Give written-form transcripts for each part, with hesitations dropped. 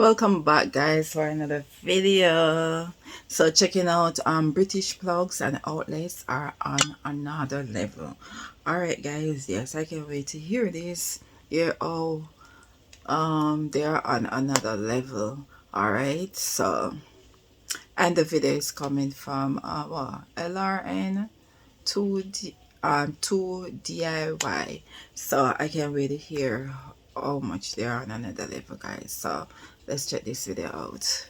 Welcome back, guys, for another video. So checking out British plugs and outlets are on another level. All right, guys, yes, I can't wait to hear this. Hear how they are on another level. All right, so and the video is coming from LRN 2 DIY. So I can't wait to hear how much they are on another level, guys. So let's check this video out.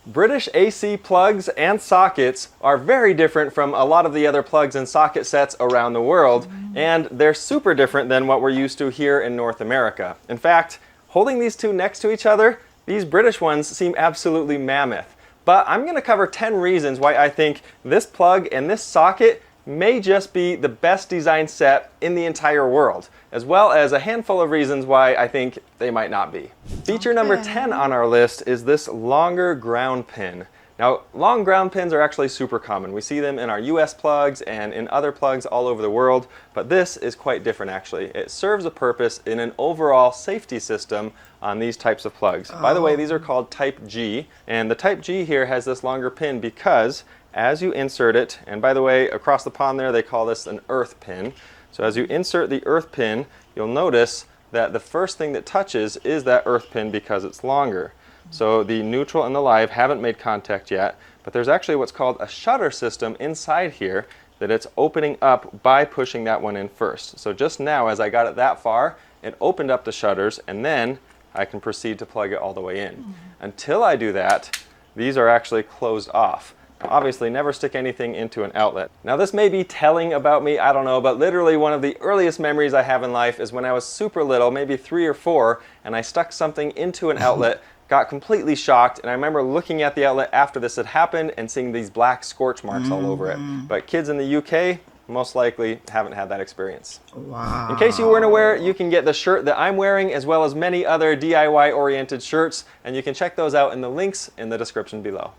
British AC plugs and sockets are very different from a lot of the other plugs and socket sets around the world, and they're super different than what we're used to here in North America. In fact, holding these two next to each other, these British ones seem absolutely mammoth. But I'm going to cover 10 reasons why I think this plug and this socket may just be the best designed set in the entire world, as well as a handful of reasons why I think they might not be. Feature number 10 on our list is this longer ground pin. Now, long ground pins are actually super common. We see them in our US plugs and in other plugs all over the world, but this is quite different actually. It serves a purpose in an overall safety system on these types of plugs. By the way, these are called Type G, and the Type G here has this longer pin because as you insert it, and by the way, across the pond there they call this an earth pin. So as you insert the earth pin, you'll notice that the first thing that touches is that earth pin because it's longer. So the neutral and the live haven't made contact yet, but there's actually what's called a shutter system inside here that it's opening up by pushing that one in first. So just now, as I got it that far, it opened up the shutters, and then I can proceed to plug it all the way in. Until I do that, these are actually closed off. Obviously, never stick anything into an outlet. Now this may be telling about me, I don't know, but literally one of the earliest memories I have in life is when I was super little, maybe 3 or 4, and I stuck something into an outlet, got completely shocked, and I remember looking at the outlet after this had happened and seeing these black scorch marks all over it. But kids in the UK most likely haven't had that experience. Wow. In case you weren't aware, you can get the shirt that I'm wearing as well as many other DIY oriented shirts, and you can check those out in the links in the description below.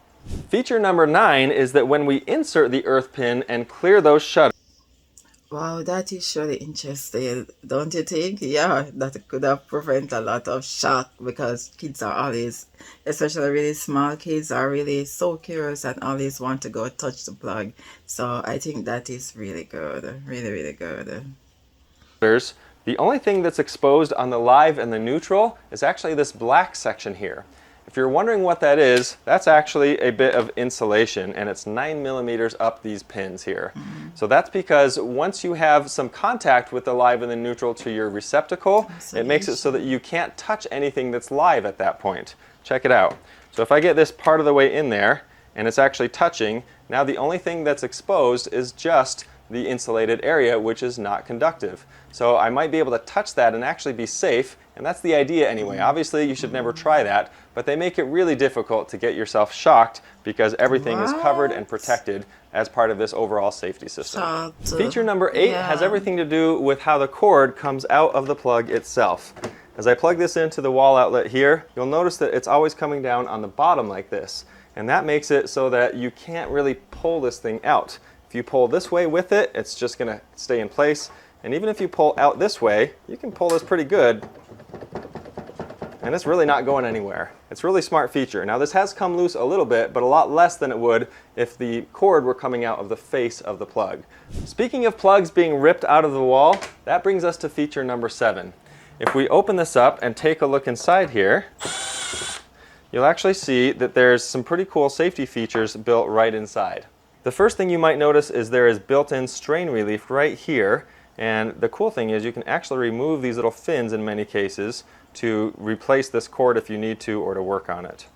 Feature number 9 is that when we insert the earth pin and clear those shutters. Wow, that is really interesting, don't you think? Yeah, that could have prevented a lot of shock because kids are always, especially really small kids, are really so curious and always want to go touch the plug. So I think that is really good, really, really good. The only thing that's exposed on the live and the neutral is actually this black section here. If you're wondering what that is, that's actually a bit of insulation, and it's 9 millimeters up these pins here. So that's because once you have some contact with the live and the neutral to your receptacle, it makes it so that you can't touch anything that's live at that point. Check it out. So if I get this part of the way in there, and it's actually touching, now the only thing that's exposed is just the insulated area, which is not conductive. So I might be able to touch that and actually be safe, and that's the idea anyway. Obviously you should never try that, but they make it really difficult to get yourself shocked because everything is covered and protected as part of this overall safety system. Feature number 8 has everything to do with how the cord comes out of the plug itself. As I plug this into the wall outlet here, you'll notice that it's always coming down on the bottom like this, and that makes it so that you can't really pull this thing out. If you pull this way with it, it's just going to stay in place. And even if you pull out this way, you can pull this pretty good. And it's really not going anywhere. It's a really smart feature. Now this has come loose a little bit, but a lot less than it would if the cord were coming out of the face of the plug. Speaking of plugs being ripped out of the wall, that brings us to feature number 7. If we open this up and take a look inside here, you'll actually see that there's some pretty cool safety features built right inside. The first thing you might notice is there is built-in strain relief right here, and the cool thing is you can actually remove these little fins in many cases to replace this cord if you need to or to work on it.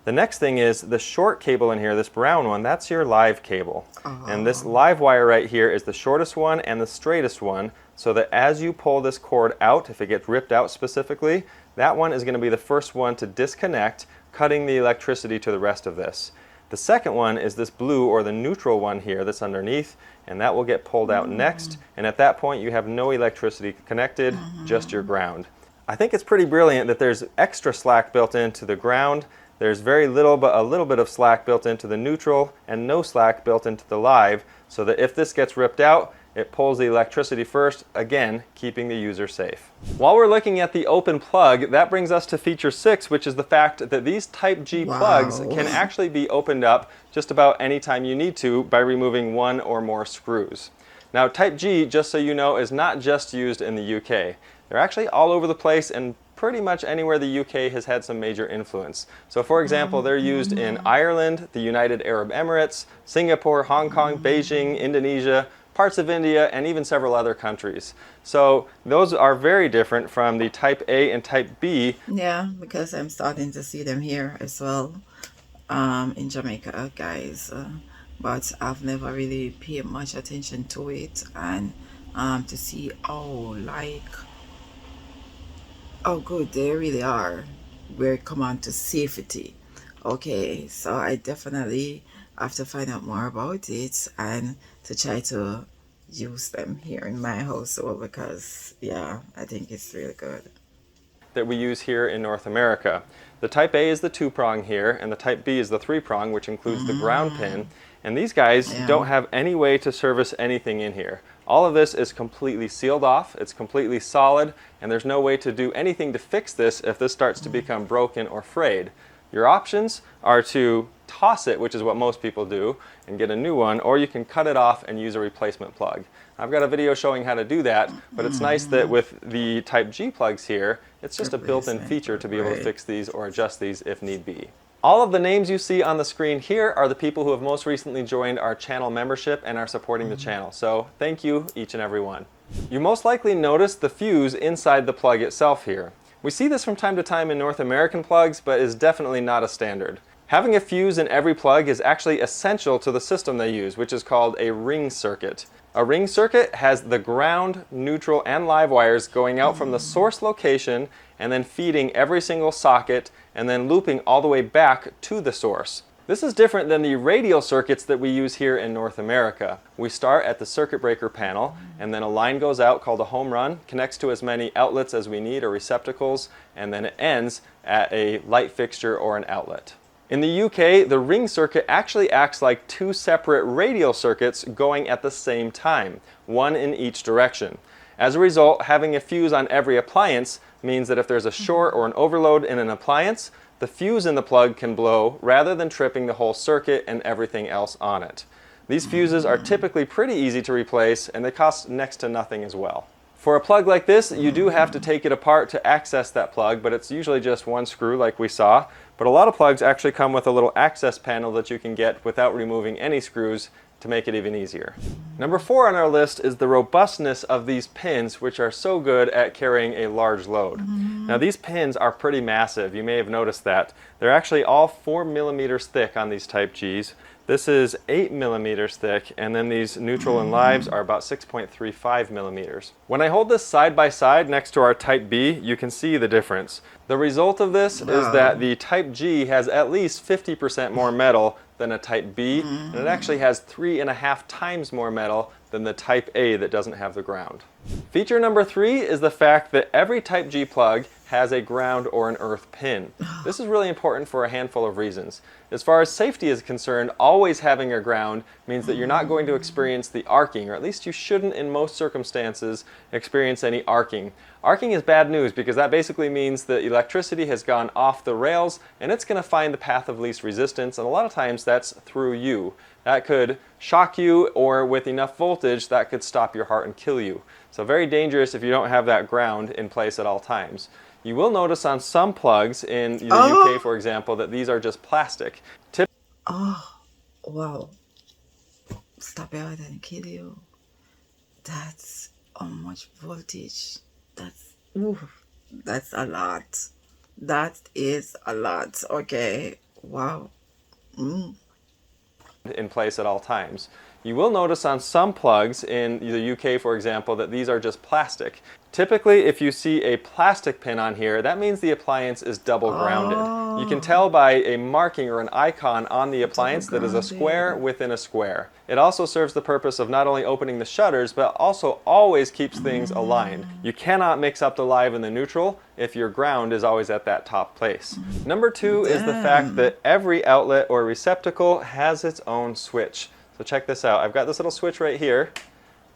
The next thing is the short cable in here, this brown one, that's your live cable. And this live wire right here is the shortest one and the straightest one, so that as you pull this cord out, if it gets ripped out specifically, that one is going to be the first one to disconnect, cutting the electricity to the rest of this. The second one is this blue or the neutral one here that's underneath, and that will get pulled out next, and at that point you have no electricity connected, just your ground. I think it's pretty brilliant that there's extra slack built into the ground. There's very little but a little bit of slack built into the neutral and no slack built into the live, so that if this gets ripped out, it pulls the electricity first, again, keeping the user safe. While we're looking at the open plug, that brings us to feature 6, which is the fact that these Type G plugs Wow. can actually be opened up just about any time you need to by removing one or more screws. Now, Type G, just so you know, is not just used in the UK. They're actually all over the place and pretty much anywhere the UK has had some major influence. So for example, they're used in Ireland, the United Arab Emirates, Singapore, Hong Kong, Beijing, Indonesia, parts of India, and even several other countries. So those are very different from the Type A and Type B. Yeah, because I'm starting to see them here as well, in Jamaica, guys. But I've never really paid much attention to it, and to see, oh good they really are, where it come on to safety. Okay, so I definitely have to find out more about it and to try to use them here in my household, because yeah, I think it's really good. That we use here in North America. The Type A is the 2-prong here, and the Type B is the 3-prong, which includes the ground pin. And these guys Yeah. don't have any way to service anything in here. All of this is completely sealed off, it's completely solid, and there's no way to do anything to fix this if this starts to become broken or frayed. Your options are to toss it, which is what most people do, and get a new one, or you can cut it off and use a replacement plug. I've got a video showing how to do that, but it's nice that with the Type G plugs here, it's just a built-in Replacement feature to be able to right. fix these or adjust these if need be. All of the names you see on the screen here are the people who have most recently joined our channel membership and are supporting the channel. So thank you, each and every one. You most likely noticed the fuse inside the plug itself here. We see this from time to time in North American plugs, but is definitely not a standard. Having a fuse in every plug is actually essential to the system they use, which is called a ring circuit. A ring circuit has the ground, neutral, and live wires going out from the source location and then feeding every single socket and then looping all the way back to the source. This is different than the radial circuits that we use here in North America. We start at the circuit breaker panel, and then a line goes out called a home run, connects to as many outlets as we need or receptacles, and then it ends at a light fixture or an outlet. In the UK, the ring circuit actually acts like 2 separate radial circuits going at the same time, one in each direction. As a result, having a fuse on every appliance means that if there's a short or an overload in an appliance, the fuse in the plug can blow rather than tripping the whole circuit and everything else on it. These fuses are typically pretty easy to replace, and they cost next to nothing as well. For a plug like this, you do have to take it apart to access that plug, but it's usually just one screw like we saw. But a lot of plugs actually come with a little access panel that you can get without removing any screws to make it even easier. Number 4 on our list is the robustness of these pins, which are so good at carrying a large load. Now these pins are pretty massive. You may have noticed that. They're actually all 4 millimeters thick on these Type Gs. This is 8 millimeters thick, and then these neutral and lives are about 6.35 millimeters. When I hold this side by side next to our Type B, you can see the difference. The result of this is that the Type G has at least 50% more metal than a Type B, and it actually has 3.5 times more metal than the Type A that doesn't have the ground. Feature number 3 is the fact that every Type G plug has a ground or an earth pin. This is really important for a handful of reasons. As far as safety is concerned, always having a ground means that you're not going to experience the arcing, or at least you shouldn't in most circumstances experience any arcing. Arcing is bad news because that basically means that electricity has gone off the rails and it's going to find the path of least resistance, and a lot of times that's through you. That could shock you, or with enough voltage that could stop your heart and kill you. So very dangerous if you don't have that ground in place at all times. You will notice on some plugs in the UK, for example, that these are just plastic. Oh, wow. Stop it, I didn't kill you. That's how much voltage. Ooh, that's a lot. That is a lot. Okay. Wow. In place at all times. You will notice on some plugs in the UK, for example, that these are just plastic. Typically, if you see a plastic pin on here, that means the appliance is double grounded. You can tell by a marking or an icon on the appliance that is a square within a square. It also serves the purpose of not only opening the shutters, but also always keeps things aligned. You cannot mix up the live and the neutral if your ground is always at that top place. Number 2 is the fact that every outlet or receptacle has its own switch. So check this out. I've got this little switch right here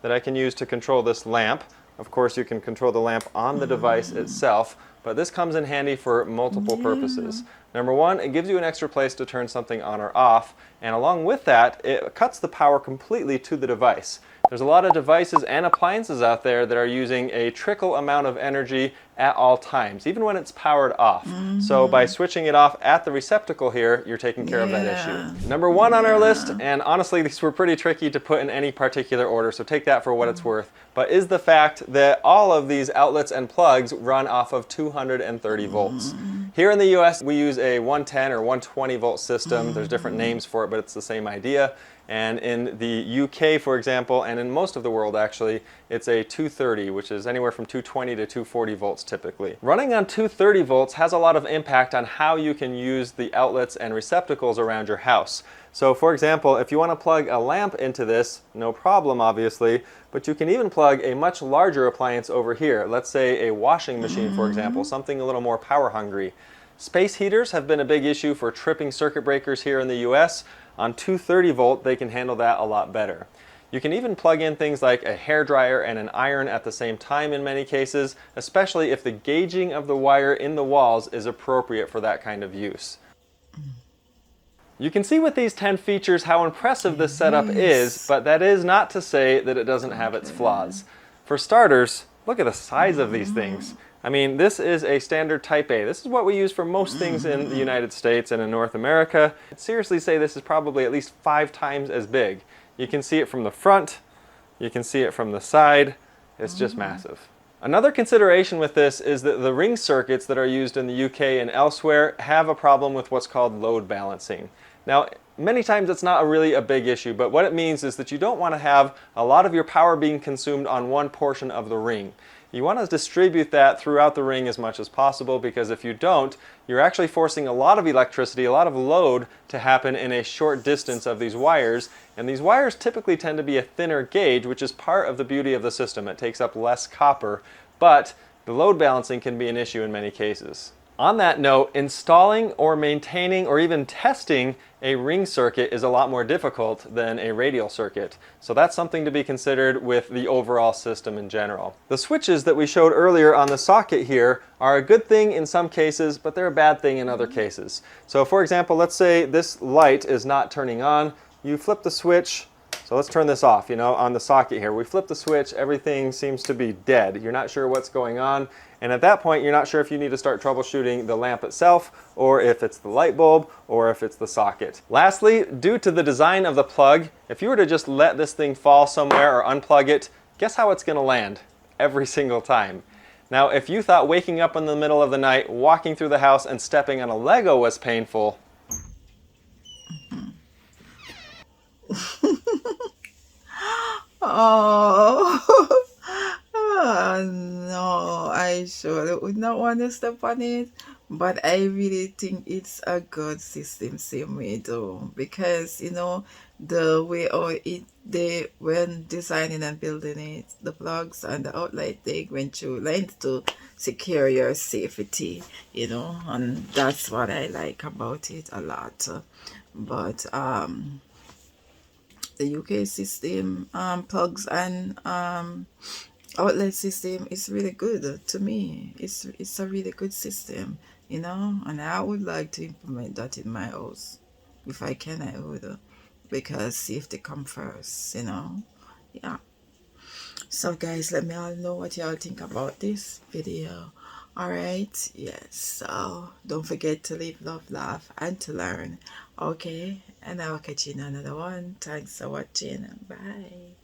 that I can use to control this lamp. Of course, you can control the lamp on the device itself, but this comes in handy for multiple Yeah. purposes. Number one, it gives you an extra place to turn something on or off, and along with that, it cuts the power completely to the device. There's a lot of devices and appliances out there that are using a trickle amount of energy at all times, even when it's powered off. So by switching it off at the receptacle here, you're taking care of that issue. Yeah. Number one on our list, Yeah. and honestly these were pretty tricky to put in any particular order, so take that for what it's worth, but is the fact that all of these outlets and plugs run off of 230 volts. Here in the US, we use a 110 or 120 volt system. There's different names for it, but it's the same idea. And in the UK, for example, and in most of the world actually, it's a 230, which is anywhere from 220 to 240 volts typically. Running on 230 volts has a lot of impact on how you can use the outlets and receptacles around your house. So for example, if you want to plug a lamp into this, no problem obviously, but you can even plug a much larger appliance over here. Let's say a washing machine, for example, something a little more power hungry. Space heaters have been a big issue for tripping circuit breakers here in the US. On 230 volt, they can handle that a lot better. You can even plug in things like a hairdryer and an iron at the same time in many cases, especially if the gauging of the wire in the walls is appropriate for that kind of use. You can see with these 10 features how impressive this setup is, Yes. but that is not to say that it doesn't have its flaws. For starters, look at the size of these things. I mean, this is a standard Type A. This is what we use for most things in the United States and in North America. I'd seriously say this is probably at least 5 times as big. You can see it from the front, you can see it from the side. It's just massive. Another consideration with this is that the ring circuits that are used in the UK and elsewhere have a problem with what's called load balancing. Now, many times it's not really a big issue, but what it means is that you don't want to have a lot of your power being consumed on one portion of the ring. You want to distribute that throughout the ring as much as possible, because if you don't, you're actually forcing a lot of electricity, a lot of load to happen in a short distance of these wires, and these wires typically tend to be a thinner gauge, which is part of the beauty of the system. It takes up less copper, but the load balancing can be an issue in many cases. On that note, installing or maintaining or even testing a ring circuit is a lot more difficult than a radial circuit. So that's something to be considered with the overall system in general. The switches that we showed earlier on the socket here are a good thing in some cases, but they're a bad thing in other cases. So for example, let's say this light is not turning on. You flip the switch. So let's turn this off, on the socket here. We flip the switch, everything seems to be dead. You're not sure what's going on. And at that point, you're not sure if you need to start troubleshooting the lamp itself, or if it's the light bulb, or if it's the socket. Lastly, due to the design of the plug, if you were to just let this thing fall somewhere or unplug it, guess how it's gonna land? Every single time. Now, if you thought waking up in the middle of the night, walking through the house, and stepping on a Lego was painful, Oh, no, I surely would not want to step on it, but I really think it's a good system, same way though, because the way or it they when designing and building it, the plugs and the outlet they went through length to secure your safety, and that's what I like about it a lot. But the UK system, plugs and outlet system is really good to me. It's a really good system, and I would like to implement that in my house. If I can, I would, because safety come first. Yeah. So guys, let me all know what y'all think about this video. Alright, yes, so don't forget to live, love, laugh, and to learn. Okay, and I'll catch you in another one. Thanks for watching. Bye.